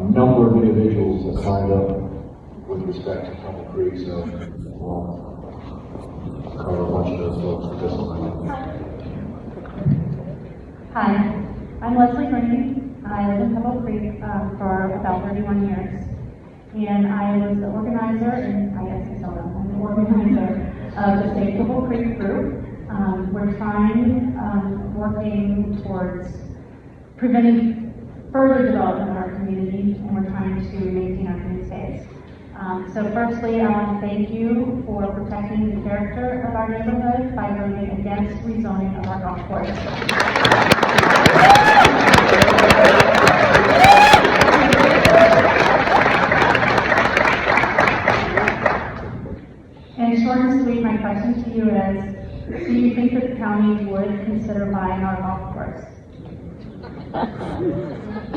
number of individuals that signed up with respect to Pebble Creek, so we'll cover a bunch of those folks with this one. Hi, I'm Leslie Green. I live in Pebble Creek for about 31 years. And I was the organizer, and I guess I still am, I'm the organizer of the Save Pebble Creek group. We're working towards preventing further development of our community, and we're trying to maintain our green space. So firstly, I want to thank you for protecting the character of our neighborhood by voting against rezoning of our golf course. And short and sweet, my question to you is, do you think that the county would consider buying our golf course?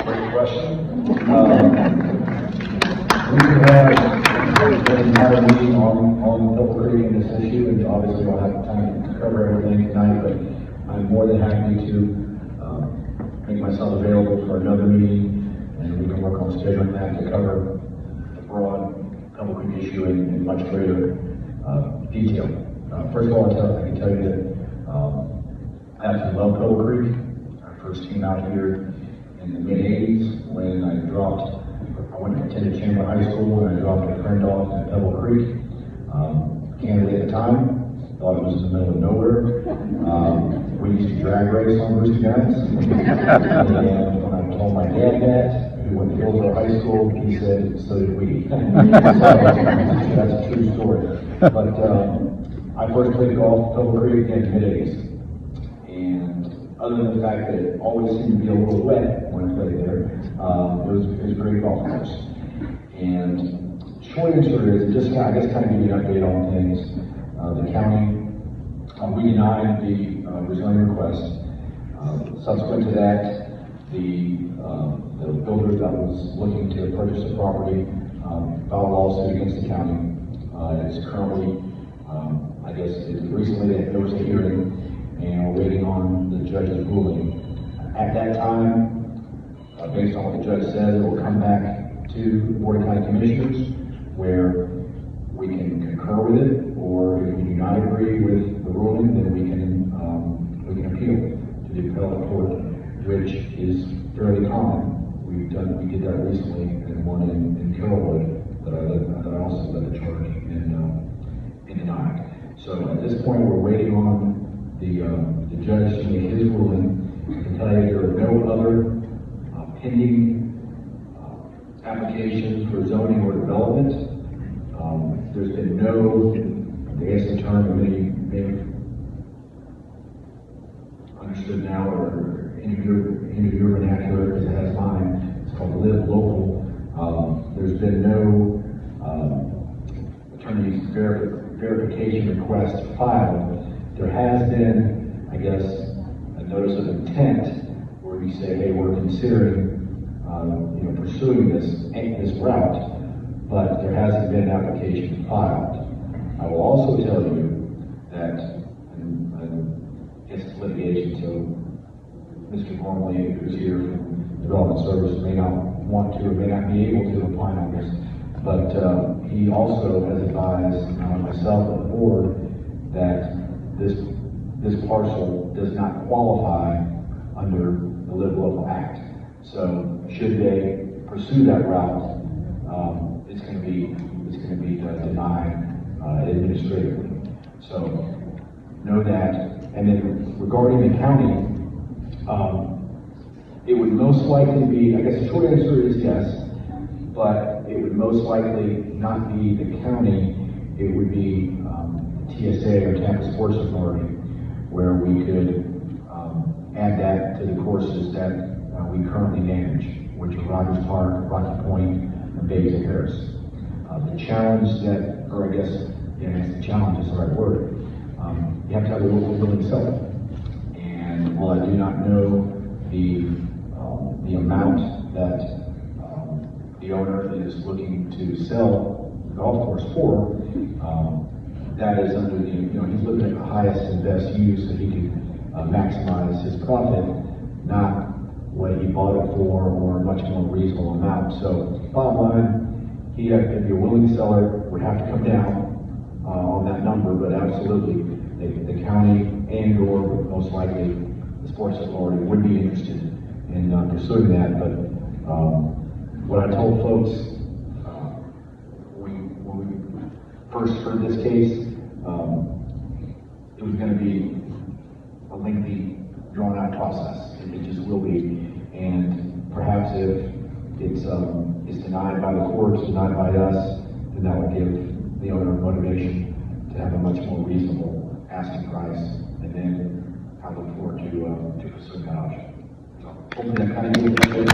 Great question. We have an entire meeting on Pebble Creek and this issue, and obviously we'll have time to cover everything tonight, but I'm more than happy to make myself available for another meeting, and we can work on scheduling that to cover the broad Pebble Creek issue in much greater detail. First of all, I can tell you that I absolutely love Pebble Creek. I first came out here in the mid-'80s when I went to attend Tampa High School, and I dropped a friend off at Pebble Creek. Candidate at the time, thought it was in the middle of nowhere. We used to drag race on Bruce Guns, and when I told my dad that, who went to Hillsborough High School, he said, so did we. So, that's a true story. But I first played golf at Pebble Creek in the mid-'80s. And other than the fact that it always seemed to be a little wet when I played there, it was a great golf course. And short answer is, just I guess kind of give you an update on things. The county, we denied the rezoning request. Subsequent to that, the builder that was looking to purchase the property filed a lawsuit against the county. It's currently, I guess recently there was a hearing, and we're waiting on the judge's ruling. At that time, based on what the judge says, it will come back to the Board of County Commissioners, where we can concur with it, or if we do not agree with the ruling, then we can appeal to the appellate court, which is fairly common. We did that recently in one in Carrollwood that I also led the charge in denied. So at this point, we're waiting on the judge to make his ruling. I can tell you there are no other pending applications for zoning or development. There's been no, I guess the term that may have understood now, or into your vernacular, because it has mine, it's called live local. There's been no attorney's verification request filed. There has been, I guess, a notice of intent where we say, hey, we're considering, pursuing this route, but there hasn't been an application filed. I will also tell you that, and it's litigation, so Mr. Gormley, who's here from Development Services, may not want to or may not be able to opine on this, but he also has advised myself and the board that this parcel does not qualify under the Live Local Act. So should they pursue that route, it's going to be denied administratively. So know that. And then regarding the county, it would most likely be, I guess the short answer is yes, but it would most likely not be the county. It would be TSA or Tampa Sports Authority, where we could add that to the courses that we currently manage, which are Rogers Park, Rocky Point, and Bates and Harris. The challenge that, or I guess, the challenge is the right word. You have to have a local building seller. And while I do not know the amount that the owner is looking to sell the golf course for, that is under the, he's looking at the highest and best use so he can maximize his profit, not what he bought it for or a much more reasonable amount. So bottom line, he, if you're willing to sell it, would have to come down on that number, but absolutely, the county and or most likely the sports authority would be interested in pursuing that. But what I told folks when we first heard this case, it was going to be a lengthy, drawn-out process. It just will be, and perhaps if it's denied by the courts, denied by us, then that would give the owner motivation to have a much more reasonable asking price, and then I look forward to pursuing that option. So hopefully that kind of gives you